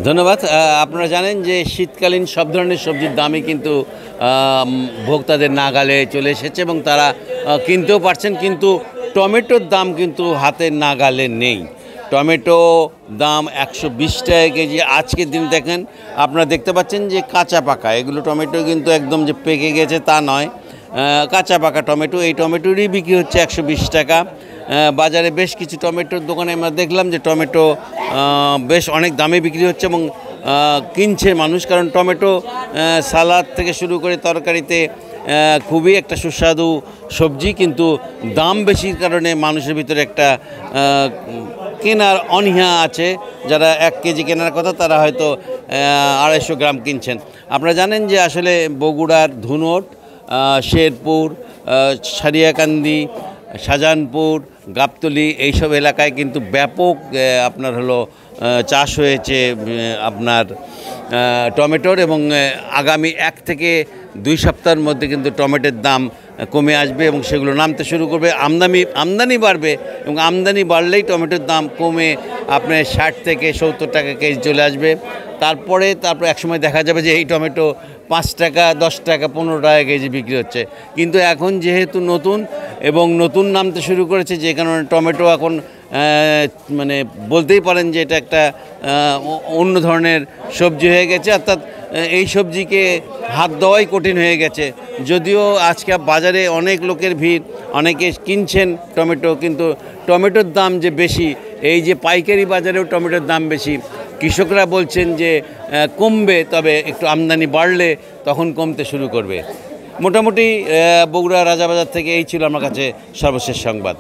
ধন্যবাদ। আপনারা জানেন যে শীতকালীন সব ধরনের সবজির দামই কিন্তু ভোক্তাদের নাগালে চলে এসেছে এবং তারা কিনতেও পারছেন, কিন্তু টমেটোর দাম কিন্তু হাতের নাগালে নেই। টমেটো দাম 120 টাকা কেজি। আজকের দিন দেখেন, আপনারা দেখতে পাচ্ছেন যে কাঁচা পাকা এগুলো টমেটো কিন্তু একদম যে পেকে গেছে তা নয়, কাঁচা পাকা টমেটো। এই টমেটোরই বিক্রি হচ্ছে 120 টাকা। বাজারে বেশ কিছু টমেটোর দোকানে আমরা দেখলাম যে টমেটো বেশ অনেক দামে বিক্রি হচ্ছে এবং কিনছে মানুষ, কারণ টমেটো সালাদ থেকে শুরু করে তরকারিতে খুবই একটা সুস্বাদু সবজি, কিন্তু দাম বেশির কারণে মানুষের ভিতরে একটা কেনার অনীহা আছে। যারা 1 কেজি কেনার কথা তারা হয়তো 250 গ্রাম কিনছেন। আপনারা জানেন যে আসলে বগুড়ার ধুনট, শেরপুর, সারিয়াকান্দি, শাহজাহানপুর, গাবতলী এইসব এলাকায় কিন্তু ব্যাপক আপনার চাষ হয়েছে আপনার টমেটোর, এবং আগামী 1 থেকে 2 সপ্তাহের মধ্যে কিন্তু টমেটোর দাম কমে আসবে এবং সেগুলো নামতে শুরু করবে। আমদানি বাড়বে এবং আমদানি বাড়লেই টমেটোর দাম কমে আপনার 60 থেকে 70 টাকা কেজি চলে আসবে। তারপরে একসময় দেখা যাবে যে এই টমেটো 5 টাকা, 10 টাকা, 15 টাকা কেজি বিক্রি হচ্ছে। কিন্তু এখন যেহেতু নতুন নামতে শুরু করেছে, যে কারণে টমেটো এখন মানে বলতেই পারেন যে এটা একটা অন্য ধরনের সবজি হয়ে গেছে, অর্থাৎ এই সবজিকে হাত দেওয়াই কঠিন হয়ে গেছে। যদিও আজকে বাজারে অনেক লোকের ভিড়, অনেকে কিনছেন টমেটো, কিন্তু টমেটোর দাম যে বেশি, এই যে পাইকারি বাজারেও টমেটোর দাম বেশি। কৃষকরা বলছেন যে কমবে, তবে একটু আমদানি বাড়লে তখন কমতে শুরু করবে। মোটামুটি বগুড়া রাজাবাজার থেকে এই ছিল আমার কাছে সর্বশেষ সংবাদ।